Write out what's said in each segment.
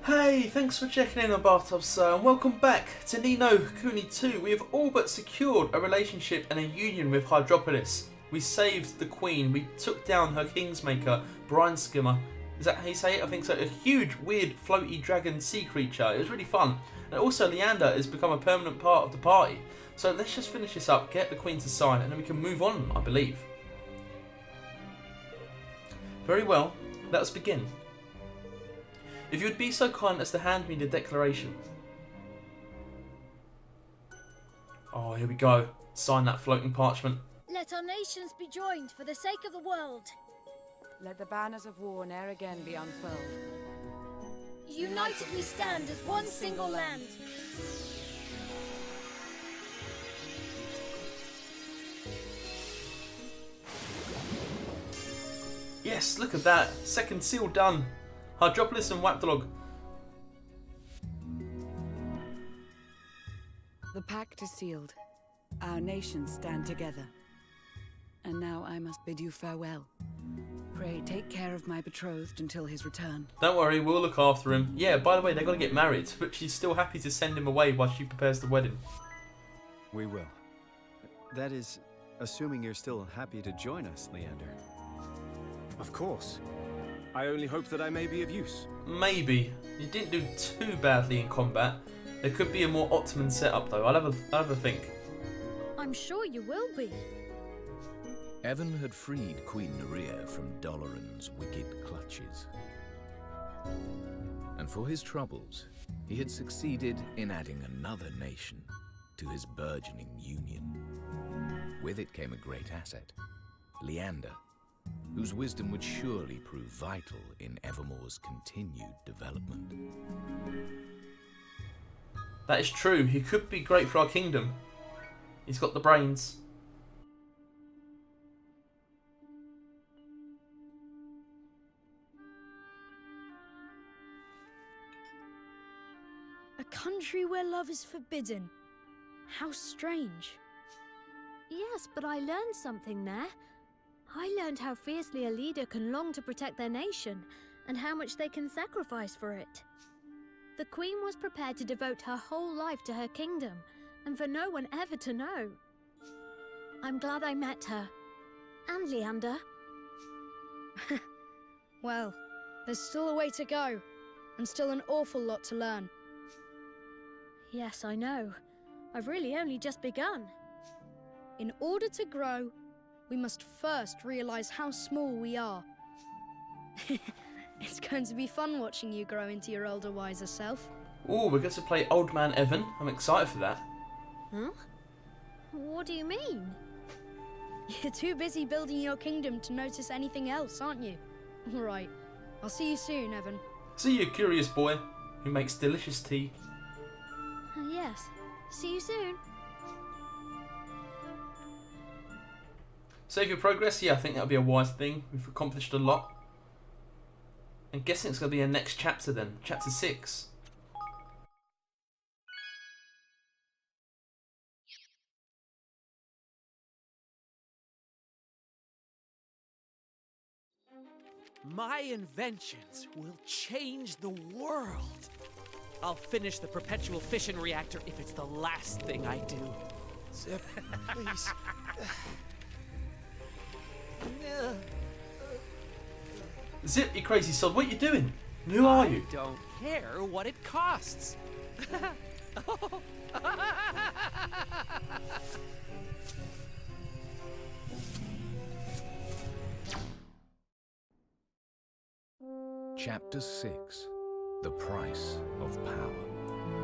Hey, thanks for checking in on Bathtub Sir, and welcome back to Ni No Kuni 2. We have all but secured a relationship and a union with Hydropolis. We saved the Queen, we took down her Kingsmaker, Brine Skimmer. Is that how you say it? I think so. A huge, weird, floaty dragon sea creature. It was really fun. And also Leander has become a permanent part of the party. So let's just finish this up, get the Queen to sign, and then we can move on, I believe. Very well, let us begin. If you would be so kind as to hand me the declaration. Oh, here we go. Sign that floating parchment. Let our nations be joined for the sake of the world. Let the banners of war ne'er again be unfurled. United we stand as one single land. Yes, look at that. Second seal done. Hydropolis and Wapdalog. The pact is sealed. Our nations stand together. And now I must bid you farewell. Pray take care of my betrothed until his return. Don't worry, we'll look after him. Yeah, by the way, they're going to get married, but she's still happy to send him away while she prepares the wedding. We will. That is, assuming you're still happy to join us, Leander. Of course. I only hope that I may be of use. Maybe. You didn't do too badly in combat. There could be a more optimum setup though. I'll have a think. I'm sure you will be. Evan had freed Queen Nerea from Doloran's wicked clutches. And for his troubles, he had succeeded in adding another nation to his burgeoning union. With it came a great asset, Leander, whose wisdom would surely prove vital in Evermore's continued development. That is true. He could be great for our kingdom. He's got the brains. A country where love is forbidden. How strange. Yes, but I learned something there. I learned how fiercely a leader can long to protect their nation, and how much they can sacrifice for it. The Queen was prepared to devote her whole life to her kingdom, and for no one ever to know. I'm glad I met her. And Leander. Well, there's still a way to go, and still an awful lot to learn. Yes, I know. I've really only just begun. In order to grow, we must first realize how small we are. It's going to be fun watching you grow into your older, wiser self. Ooh, we're going to play Old Man Evan. I'm excited for that. Huh? What do you mean? You're too busy building your kingdom to notice anything else, aren't you? Right. I'll see you soon, Evan. See you, curious boy, who makes delicious tea. Yes. See you soon. Save your progress? Yeah, I think that'll be a wise thing. We've accomplished a lot. I'm guessing it's going to be a next chapter then. Chapter 6. My inventions will change the world. I'll finish the perpetual fission reactor if it's the last thing I do. Zip, please. Zip, you crazy sod, what are you doing? Who are you? I don't care what it costs. Chapter 6. The Price of Power.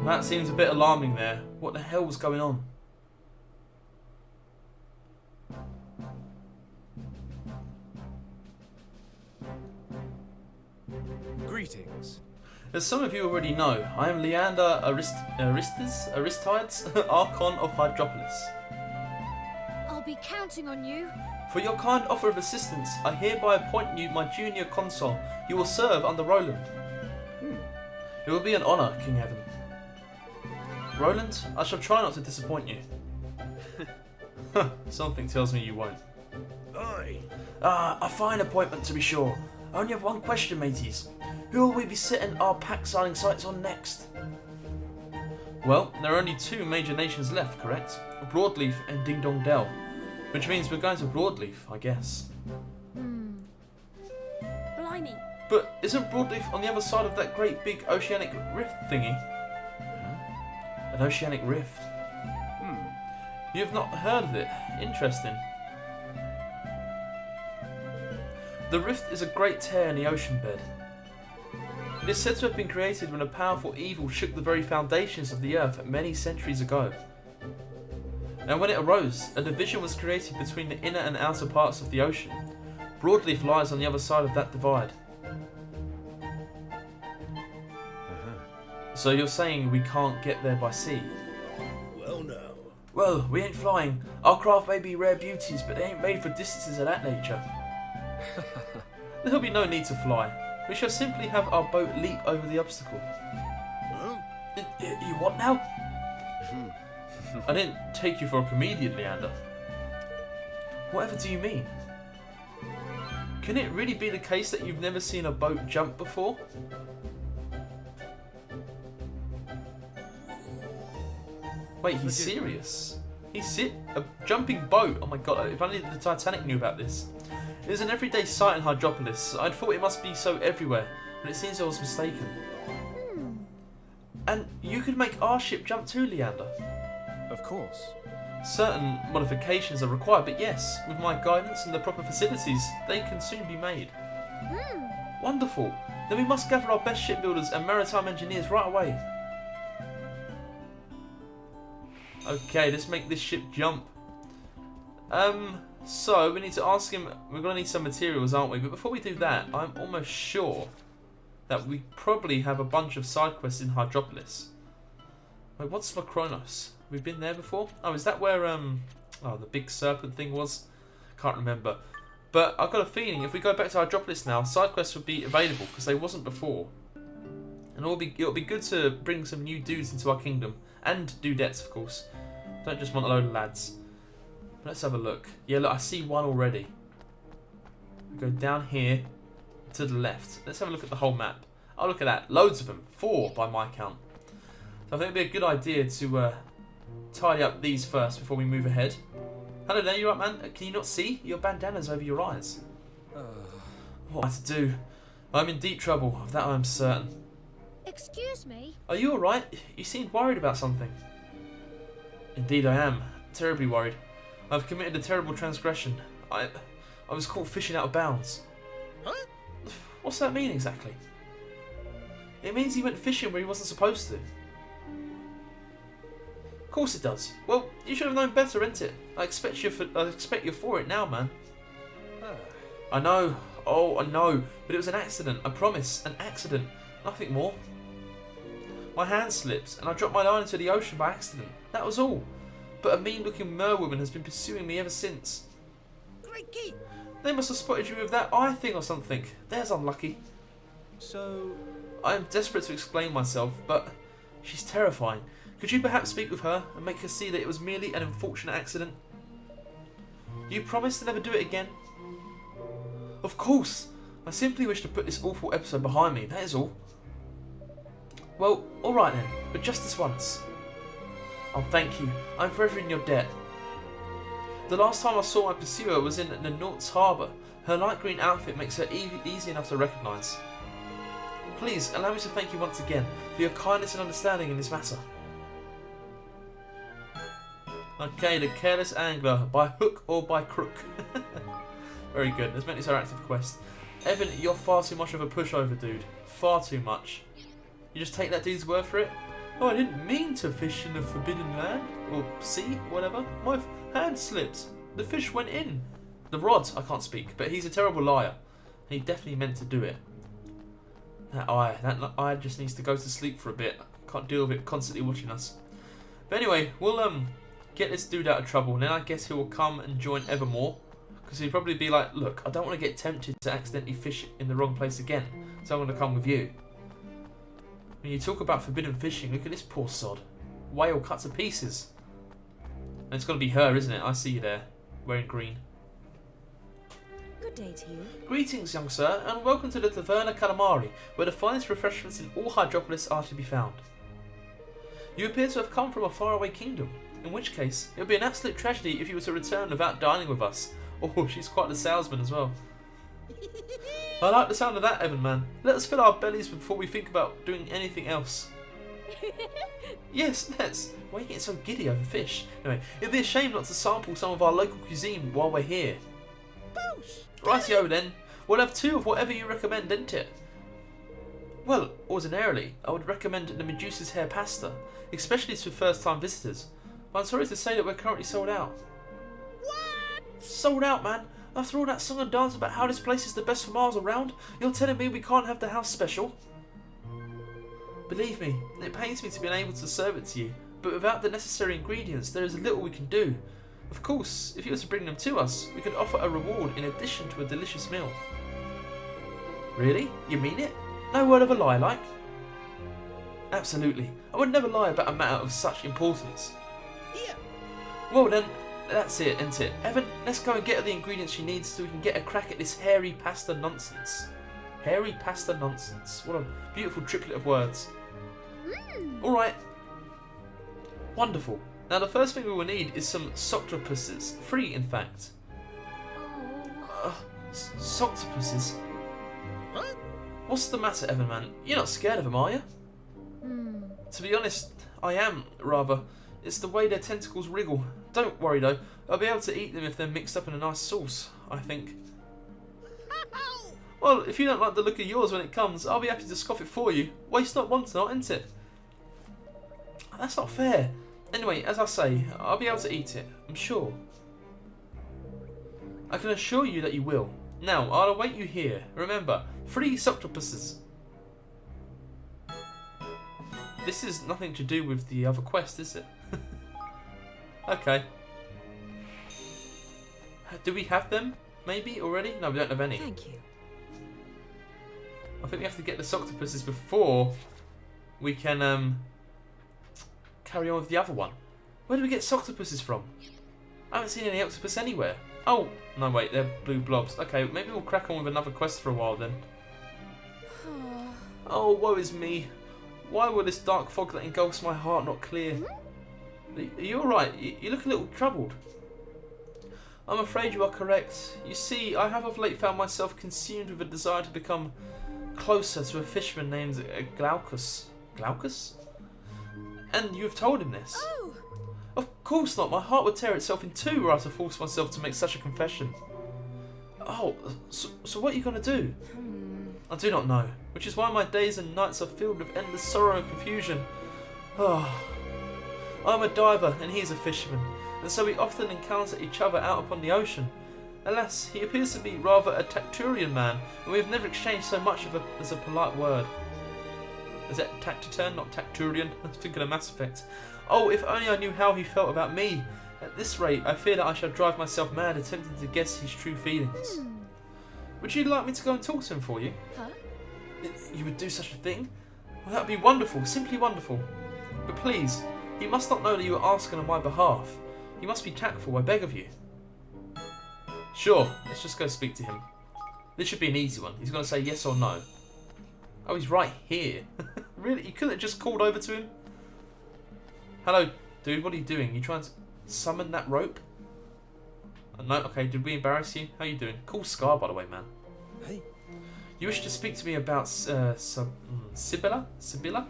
That seems a bit alarming there. What the hell's going on? Greetings. As some of you already know, I am Leander Aristides, Archon of Hydropolis. I'll be counting on you. For your kind offer of assistance, I hereby appoint you my junior consul. You will serve under Roland. It will be an honour, King Evan. Roland, I shall try not to disappoint you. Something tells me you won't. Oi! A fine appointment to be sure. I only have one question, mateys. Who will we be setting our pack signing sights on next? Well, there are only two major nations left, correct? Broadleaf and Ding Dong Dell. Which means we're going to Broadleaf, I guess. Blimey. But isn't Broadleaf on the other side of that great big oceanic rift thingy? An oceanic rift? You've not heard of it? Interesting. The rift is a great tear in the ocean bed. It is said to have been created when a powerful evil shook the very foundations of the earth many centuries ago. And when it arose, a division was created between the inner and outer parts of the ocean. Broadleaf lies on the other side of that divide. So you're saying we can't get there by sea? Well, no. Well, we ain't flying. Our craft may be rare beauties, but they ain't made for distances of that nature. There'll be no need to fly. We shall simply have our boat leap over the obstacle. Huh? You what now? I didn't take you for a comedian, Leander. Whatever do you mean? Can it really be the case that you've never seen a boat jump before? Wait, he's serious? A jumping boat? Oh my god, if only the Titanic knew about this. It is an everyday sight in Hydropolis. I'd thought it must be so everywhere, but it seems I was mistaken. And you could make our ship jump too, Leander? Of course. Certain modifications are required, but yes, with my guidance and the proper facilities, they can soon be made. Wonderful. Then we must gather our best shipbuilders and maritime engineers right away. Okay, let's make this ship jump. So we need to ask him. We're gonna need some materials, aren't we? But before we do that, I'm almost sure that we probably have a bunch of side quests in Hydropolis. Wait, what's Vakronos? We've been there before. Oh, is that where the big serpent thing was? Can't remember. But I've got a feeling if we go back to Hydropolis now, side quests will be available because they wasn't before. And it'll be good to bring some new dudes into our kingdom and dudettes, of course. Don't just want a load of lads. Let's have a look. Yeah, look, I see one already. We go down here to the left. Let's have a look at the whole map. Oh, look at that. Loads of them. 4 by my count. So I think it'd be a good idea to tidy up these first before we move ahead. Hello there, you up, man? Can you not see? Your bandana's over your eyes. What am I to do? I'm in deep trouble. Of that I am certain. Excuse me? Are you alright? You seemed worried about something. Indeed I am. Terribly worried. I've committed a terrible transgression. I was caught fishing out of bounds. Huh? What's that mean exactly? It means he went fishing where he wasn't supposed to. Of course it does. Well, you should have known better, innit? I expect you're for it now, man. I know. Oh, I know. But it was an accident. I promise. An accident. Nothing more. My hand slipped and I dropped my line into the ocean by accident. That was all. But a mean-looking merwoman has been pursuing me ever since. Crikey! They must have spotted you with that eye thing or something. There's unlucky. So... I am desperate to explain myself, but she's terrifying. Could you perhaps speak with her and make her see that it was merely an unfortunate accident? You promise to never do it again? Of course! I simply wish to put this awful episode behind me, that is all. Well, alright then, but just this once. Oh, thank you. I'm forever in your debt. The last time I saw my pursuer was in the Nort's Harbour. Her light green outfit makes her easy enough to recognise. Please, allow me to thank you once again for your kindness and understanding in this matter. Okay, the Careless Angler, by hook or by crook. Very good, let's make this our active quest. Evan, you're far too much of a pushover, dude. Far too much. You just take that dude's word for it? Oh, I didn't mean to fish in the forbidden land. Or sea, whatever. My hand slipped. The fish went in. The rod, I can't speak, but he's a terrible liar. He definitely meant to do it. That eye just needs to go to sleep for a bit. Can't deal with it constantly watching us. But anyway, we'll get this dude out of trouble, and then I guess he will come and join Evermore. Because he'd probably be like, look, I don't want to get tempted to accidentally fish in the wrong place again, so I'm going to come with you. When you talk about forbidden fishing, look at this poor sod. Whale cut to pieces. And it's going to be her, isn't it? I see you there, wearing green. Good day to you. Greetings, young sir, and welcome to the Taverna Calamari, where the finest refreshments in all Hydropolis are to be found. You appear to have come from a faraway kingdom, in which case it would be an absolute tragedy if you were to return without dining with us. Oh, she's quite the salesman as well. I like the sound of that, Evan, man. Let us fill our bellies before we think about doing anything else. Yes, let's. Why are you getting so giddy over fish? Anyway, it'd be a shame not to sample some of our local cuisine while we're here. Rightio then. We'll have 2 of whatever you recommend, ain't it? Well, ordinarily, I would recommend the Medusa's hair pasta, especially to first-time visitors. But I'm sorry to say that we're currently sold out. What? Sold out, man? After all that song and dance about how this place is the best for miles around, you're telling me we can't have the house special? Believe me, it pains me to be unable to serve it to you, but without the necessary ingredients there is little we can do. Of course, if you were to bring them to us, we could offer a reward in addition to a delicious meal. Really? You mean it? No word of a lie, like? Absolutely. I would never lie about a matter of such importance. Yeah. Well then, that's it, isn't it? Evan, let's go and get her the ingredients she needs so we can get a crack at this hairy pasta nonsense. Hairy pasta nonsense. What a beautiful triplet of words. Alright. Wonderful. Now the first thing we will need is some soctopuses. 3 in fact. Soctopuses? What? What's the matter, Evan, man? You're not scared of them, are you? To be honest, I am, rather. It's the way their tentacles wriggle. Don't worry though, I'll be able to eat them if they're mixed up in a nice sauce, I think. Well, if you don't like the look of yours when it comes, I'll be happy to scoff it for you. Waste not, want not, isn't it? That's not fair. Anyway, as I say, I'll be able to eat it, I'm sure. I can assure you that you will. Now, I'll await you here. Remember, 3 soctopuses. This is nothing to do with the other quest, is it? Okay. Do we have them? Maybe already? No, we don't have any. Thank you. I think we have to get the soctopuses before we can carry on with the other one. Where do we get soctopuses from? I haven't seen any octopus anywhere. Oh, no wait, they're blue blobs. Okay, maybe we'll crack on with another quest for a while then. Oh, woe is me. Why will this dark fog that engulfs my heart not clear? Are you alright? You look a little troubled. I'm afraid you are correct. You see, I have of late found myself consumed with a desire to become closer to a fisherman named Glaucus. Glaucus? And you have told him this? Oh. Of course not. My heart would tear itself in 2 were I to force myself to make such a confession. Oh, so what are you going to do? I do not know, which is why my days and nights are filled with endless sorrow and confusion. Oh, I'm a diver and he is a fisherman, and so we often encounter each other out upon the ocean. Alas, he appears to be rather a Tacturian man, and we have never exchanged so much as a polite word. Is that Tactiturn, not Tacturian? I'm thinking of Mass Effect. Oh, if only I knew how he felt about me. At this rate, I fear that I shall drive myself mad attempting to guess his true feelings. Would you like me to go and talk to him for you? Huh? You would do such a thing? Well, that would be wonderful, simply wonderful. But please, he must not know that you are asking on my behalf. You must be tactful, I beg of you. Sure, let's just go speak to him. This should be an easy one. He's going to say yes or no. Oh, he's right here. Really? You couldn't have just called over to him? Hello, dude, what are you doing? You trying to summon that rope? No? Okay, did we embarrass you? How you doing? Cool scar, by the way, man. Hey. You wish to speak to me about Sibylla? Sibylla?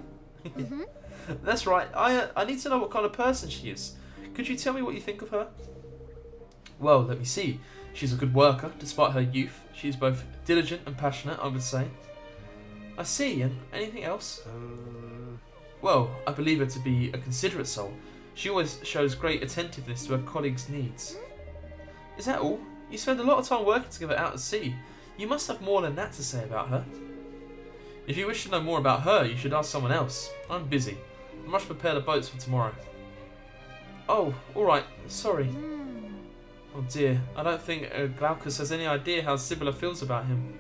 That's right. I need to know what kind of person she is. Could you tell me what you think of her? Well, let me see. She's a good worker, despite her youth. She is both diligent and passionate, I would say. I see, and anything else? Well, I believe her to be a considerate soul. She always shows great attentiveness to her colleagues' needs. Is that all? You spend a lot of time working together out at sea. You must have more than that to say about her. If you wish to know more about her, you should ask someone else. I'm busy. I must prepare the boats for tomorrow. Oh, alright. Sorry. Oh dear. I don't think Glaucus has any idea how Sibylla feels about him.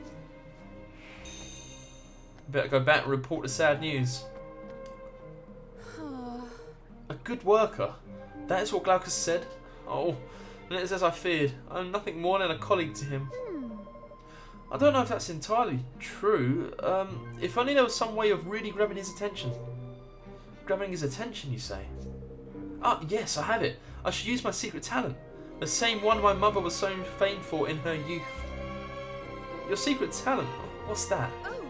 Better go back and report the sad news. A good worker? That is what Glaucus said? Oh, and it is as I feared. I am nothing more than a colleague to him. I don't know if that's entirely true. If only there was some way of really grabbing his attention. Grabbing his attention, you say? Ah, yes, I have it. I should use my secret talent. The same one my mother was so famed for in her youth. Your secret talent? What's that? Oh,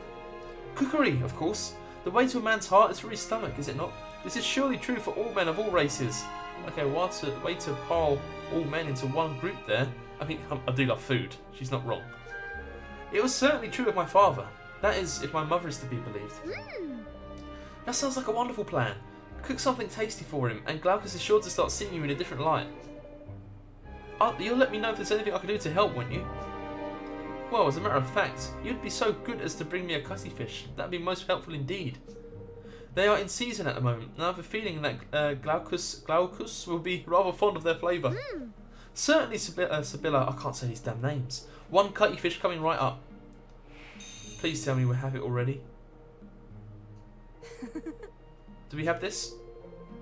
Cookery, of course. The way to a man's heart is through his stomach, is it not? This is surely true for all men of all races. Okay, what's a way to pile all men into one group there? I mean, I do love food. She's not wrong. It was certainly true of my father. That is, if my mother is to be believed. That sounds like a wonderful plan. Cook something tasty for him, and Glaucus is sure to start seeing you in a different light. You'll let me know if there's anything I can do to help, won't you? Well, as a matter of fact, you'd be so good as to bring me a cutty fish. That'd be most helpful indeed. They are in season at the moment, and I have a feeling that Glaucus will be rather fond of their flavour. Certainly, Sibylla, I can't say these damn names. One cutty fish coming right up. Please tell me we have it already. Do we have this?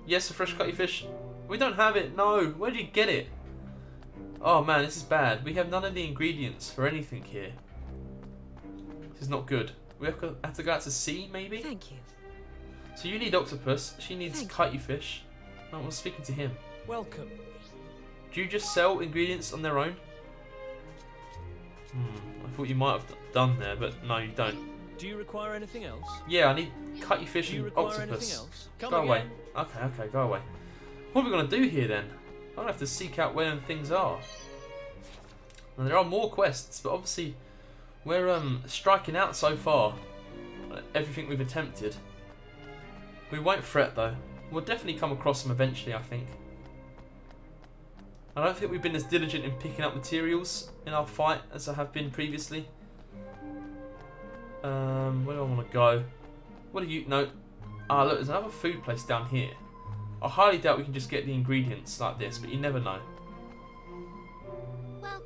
Yes, a fresh cutty fish. We don't have it, no. Where did you get it? Oh man, this is bad. We have none of the ingredients for anything here. This is not good. We have to go out to sea, maybe? Thank you. So you need octopus. She needs cutty fish. I was speaking to him. Welcome. Do you just sell ingredients on their own? I thought you might have done there, but no, you don't. Do you require anything else? Yeah, I need cutty fish Do you and require anything octopus. else? Come Go away. again. Okay, go away. What are we going to do here then? I'm going to have to seek out where things are. And there are more quests, but obviously we're striking out so far. Everything we've attempted. We won't fret though. We'll definitely come across them eventually, I think. I don't think we've been as diligent in picking up materials in our fight as I have been previously. Where do I want to go? What do you... No. Ah, look, there's another food place down here. I highly doubt we can just get the ingredients like this, but you never know.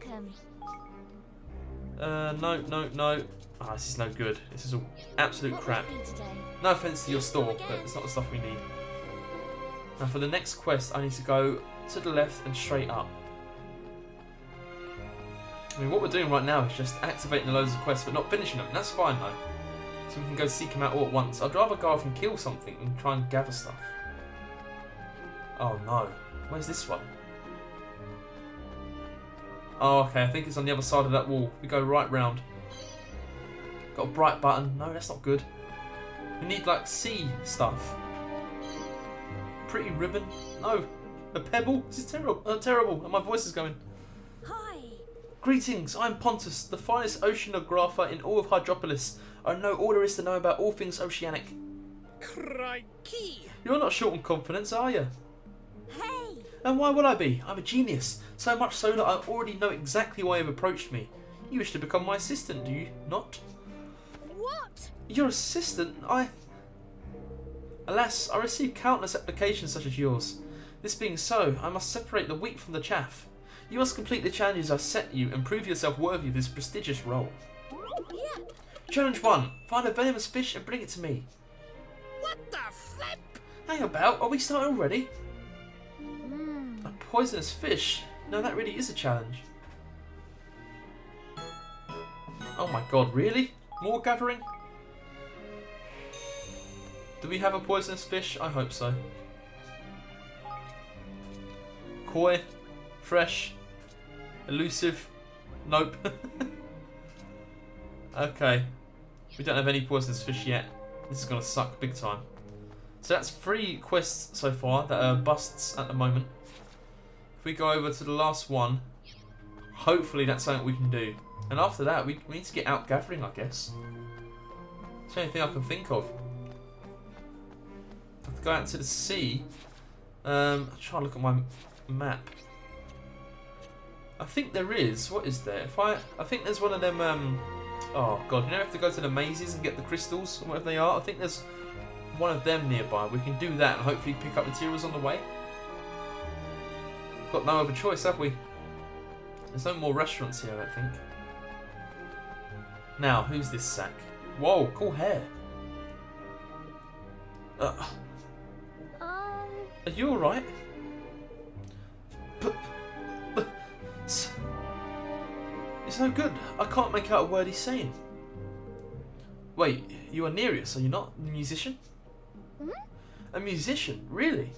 welcome. No. Ah, this is no good. This is all absolute crap. What will it be today? No offense to your Yes, store, come but again. it's not the stuff we need. Now for the next quest, I need to go to the left and straight up. I mean, what we're doing right now is just activating the loads of quests, but not finishing them. That's fine though. So we can go seek them out all at once. I'd rather go off and kill something and try and gather stuff. Oh no. Where's this one? Oh, okay. I think it's on the other side of that wall. We go right round. Got a bright button. No, that's not good. We need like sea stuff. Pretty ribbon. No. A pebble. This is terrible. Terrible. And my voice is going. Hi. Greetings. I'm Pontus, the finest oceanographer in all of Hydropolis. I know all there is to know about all things oceanic. Crikey! You're not short on confidence, are you? Hey. And why would I be? I'm a genius. So much so that I already know exactly why you've approached me. You wish to become my assistant, do you not? What? Your assistant? Alas, I receive countless applications such as yours. This being so, I must separate the wheat from the chaff. You must complete the challenges I set you and prove yourself worthy of this prestigious role. Yeah. Challenge 1. Find a venomous fish and bring it to me. What the flip? Hang about, are we starting already? Hmm. A poisonous fish? No, that really is a challenge. Oh my god, really? More gathering? Do we have a poisonous fish? I hope so. Koi? Fresh? Elusive? Nope. Okay. We don't have any poisonous fish yet. This is going to suck big time. So that's 3 quests so far that are busts at the moment. If we go over to the last one, hopefully that's something we can do. And after that, we need to get out gathering, I guess. It's the only thing I can think of. I have to go out into the sea. I'll try and look at my map. I think there is. What is there? I think there's one of them. Oh god, you know, you have to go to the mazes and get the crystals or whatever they are. I think there's one of them nearby. We can do that and hopefully pick up materials on the way. Got no other choice, have we? There's no more restaurants here, I don't think. Now, who's this sack? Whoa, cool hair. Are you alright? You're It's no good. I can't make out a word he's saying. Wait, you are Nereus, are you not? A musician? Hmm? A musician? Really?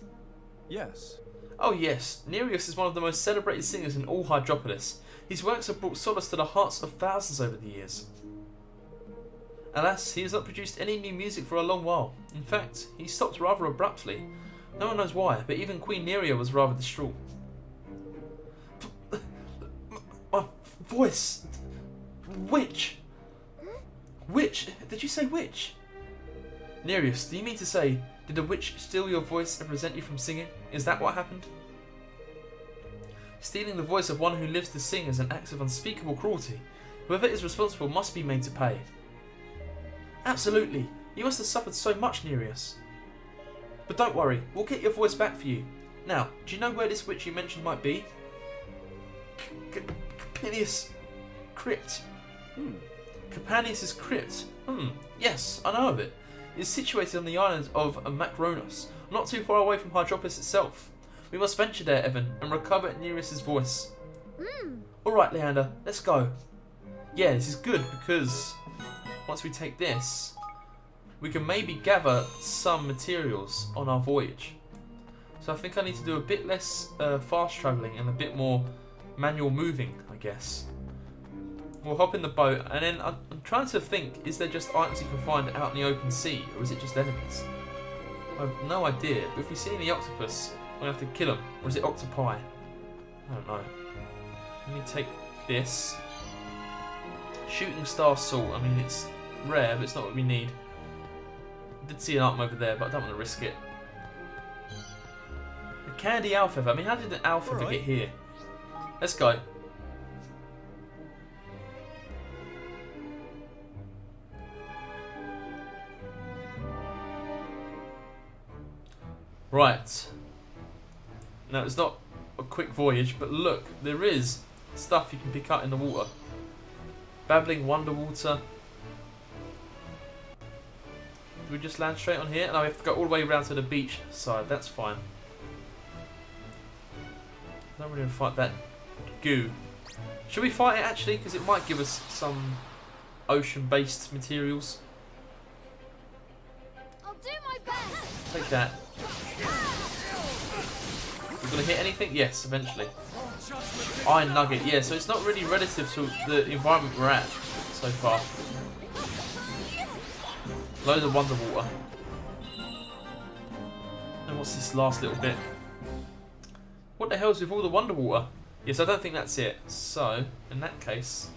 Yes. Oh yes, Nereus is one of the most celebrated singers in all Hydropolis. His works have brought solace to the hearts of thousands over the years. Alas, he has not produced any new music for a long while. In fact, he stopped rather abruptly. No one knows why, but even Queen Nerea was rather distraught. My voice! Witch! Witch? Did you say witch? Nereus, do you mean to say, did a witch steal your voice and prevent you from singing? Is that what happened? Stealing the voice of one who lives to sing is an act of unspeakable cruelty. Whoever is responsible must be made to pay. Absolutely. You must have suffered so much, Nereus. But don't worry, we'll get your voice back for you. Now, do you know where this witch you mentioned might be? Capanius Crypt. Capanius' Crypt. Yes, I know of it. It is situated on the island of Macronos, not too far away from Hydropolis itself. We must venture there, Evan, and recover Nereus' voice. Alright, Leander, let's go. Yeah, this is good because once we take this, we can maybe gather some materials on our voyage. So I think I need to do a bit less fast travelling and a bit more manual moving, I guess. We'll hop in the boat, and then I'm trying to think, is there just items you can find out in the open sea, or is it just enemies? I have no idea, but if we see any octopus, we have to kill them, or is it octopi? I don't know. Let me take this. Shooting star salt, I mean it's rare, but it's not what we need. I did see an item over there, but I don't want to risk it. The candy owl feather, I mean how did an owl feather get here? Let's go. Right. Now it's not a quick voyage, but look, there is stuff you can pick up in the water. Babbling Wonder Water. Do we just land straight on here? No, we have to go all the way around to the beach side. That's fine. Don't really fight that goo. Should we fight it actually? Because it might give us some ocean-based materials. I'll do my best. Take that. We're going to hit anything? Yes, eventually. Iron Nugget. Yeah, so it's not really relative to the environment we're at so far. Loads of Wonder Water. And what's this last little bit? What the hell's with all the Wonder Water? Yes, I don't think that's it. So, in that case,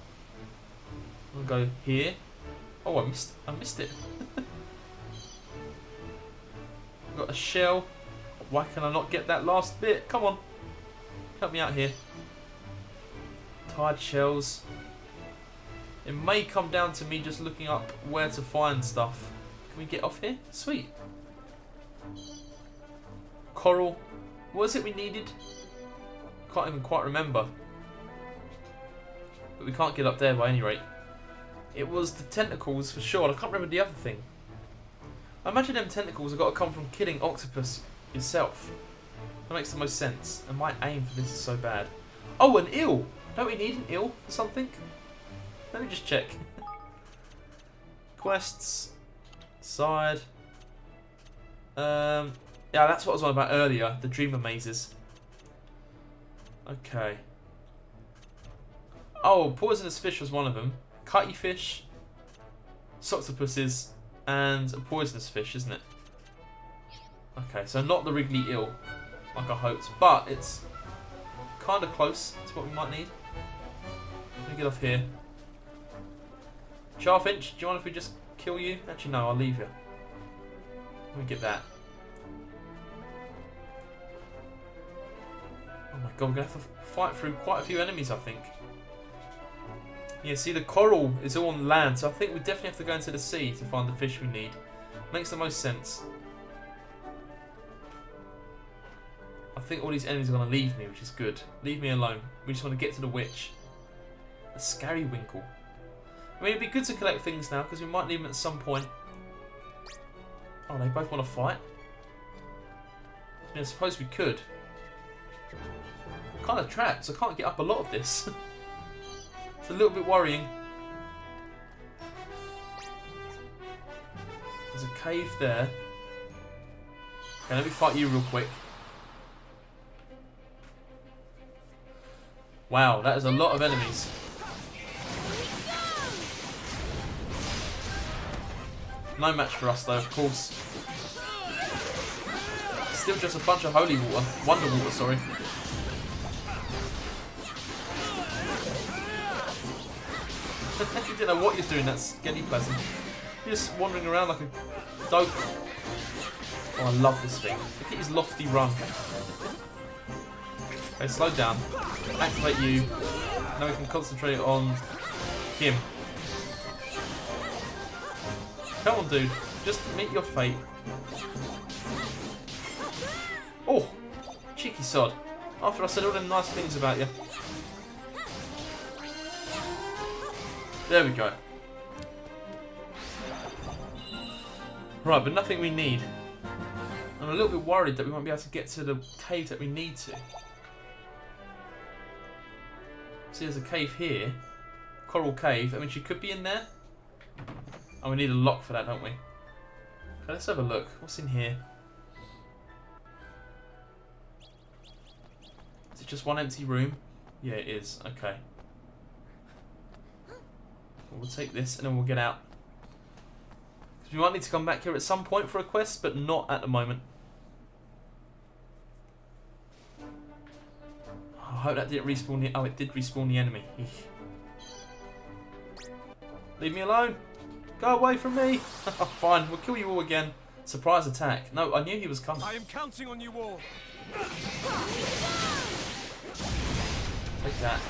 we'll go here. Oh, I missed it. Got a shell. Why can I not get that last bit? Come on. Help me out here. Tired shells. It may come down to me just looking up where to find stuff. Can we get off here? Sweet. Coral. What was it we needed? Can't even quite remember. But we can't get up there by any rate. It was the tentacles for sure. I can't remember the other thing. I imagine them tentacles have got to come from killing octopus itself. That makes the most sense. And my aim for this is so bad. Oh, an eel! Don't we need an eel for something? Let me just check. Quests. Side. Yeah, that's what I was on about earlier. The Dreamer Mazes. Okay. Oh, poisonous fish was one of them. Cutty fish. Octopuses. And a poisonous fish, isn't it? Okay, so not the Wriggly eel, like I hoped. But it's kind of close to what we might need. Let me get off here. Charfinch, do you mind if we just kill you? Actually, no, I'll leave you. Let me get that. Oh my god, we're going to have to fight through quite a few enemies, I think. Yeah, see, the coral is all on land, so I think we definitely have to go into the sea to find the fish we need. Makes the most sense. I think all these enemies are going to leave me, which is good. Leave me alone. We just want to get to the witch. The Scary-Winkle. I mean, it'd be good to collect things now, because we might need them at some point. Oh, they both want to fight? I mean, I suppose we could. I'm kind of trapped, so I can't get up a lot of this. It's a little bit worrying. There's a cave there. Okay, let me fight you real quick. Wow, that is a lot of enemies. No match for us though, of course. Still just a bunch of holy water. Wonder water, sorry. You didn't know what you're doing, that skelly pleasant. You're just wandering around like a dope. Oh, I love this thing. Look at his lofty run. Okay, slow down. Activate you. Now we can concentrate on him. Come on, dude. Just meet your fate. Oh! Cheeky sod. After I said all them nice things about you. There we go. Right, but nothing we need. I'm a little bit worried that we won't be able to get to the cave that we need to. See, there's a cave here. Coral cave. I mean, she could be in there. Oh, we need a lock for that, don't we? Okay, let's have a look. What's in here? Is it just one empty room? Yeah, it is. Okay. We'll take this and then we'll get out. Because we might need to come back here at some point for a quest, but not at the moment. I hope that didn't respawn the... Oh, it did respawn the enemy. Leave me alone. Go away from me. Fine, we'll kill you all again. Surprise attack. No, I knew he was coming. I am counting on you all. Take that.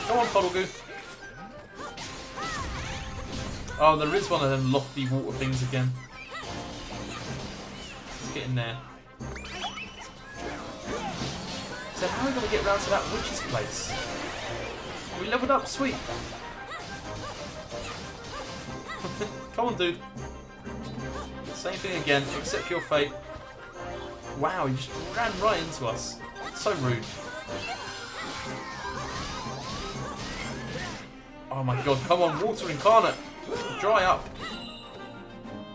Come on, Puddle Goo. Oh, there is one of them lofty water things again. Let's get in there. So how are we going to get round to that witch's place? We leveled up, sweet. Come on, dude. Same thing again, accept your fate. Wow, he just ran right into us. So rude. Oh my god, come on, water incarnate. Dry up.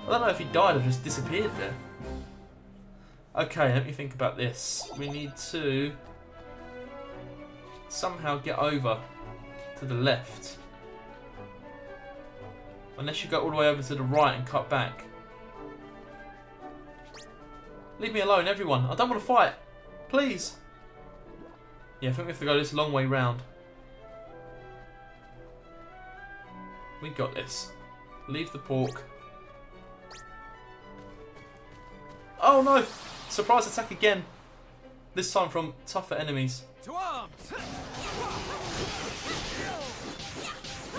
I don't know if he died or just disappeared there. Okay, let me think about this. We need to somehow get over to the left. Unless you go all the way over to the right and cut back. Leave me alone, everyone. I don't want to fight. Please. Yeah, I think we have to go this long way round. We got this. Leave the pork. Oh no! Surprise attack again. This time from tougher enemies. To arms!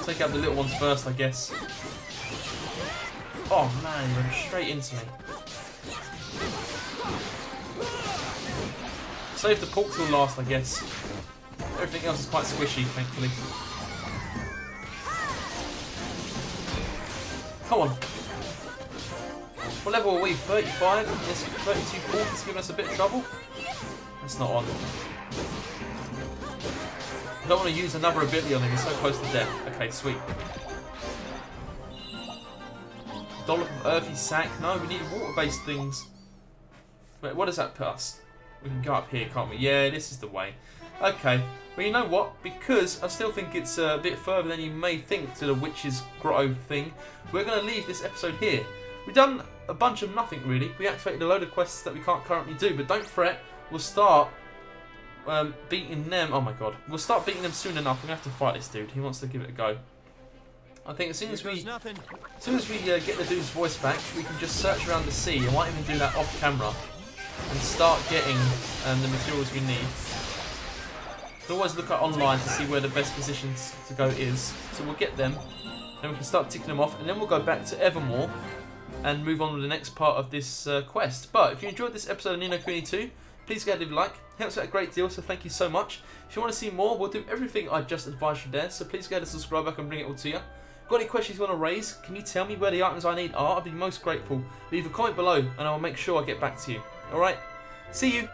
Take out the little ones first, I guess. Oh man, he went straight into me. Save the pork till last, I guess. Everything else is quite squishy, thankfully. Come on. What level are we? 35? This 32 pork is giving us a bit of trouble. That's not on. I don't want to use another ability on him, he's so close to death. Okay, sweet. Dollop of earthy sack. No, we need water-based things. Wait, what does that put us? We can go up here, can't we? Yeah, this is the way. Okay. Well, you know what? Because I still think it's a bit further than you may think to the Witch's Grotto thing, we're going to leave this episode here. We've done a bunch of nothing, really. We activated a load of quests that we can't currently do, but don't fret. We'll start beating them. Oh my god. We'll start beating them soon enough. We're going to have to fight this dude. He wants to give it a go. I think as soon as we get the dude's voice back, we can just search around the sea. I might even do that off camera and start getting the materials we need. You can always look at online to see where the best positions to go is. So we'll get them, and we can start ticking them off, and then we'll go back to Evermore and move on with the next part of this quest. But if you enjoyed this episode of Ni No Kuni 2, please go ahead and leave a like. It helps out a great deal, so thank you so much. If you want to see more, we'll do everything I just advised you there, so please go ahead and subscribe back and bring it all to you. Got any questions you want to raise? Can you tell me where the items I need are? I'd be most grateful. Leave a comment below and I'll make sure I get back to you. Alright? See you!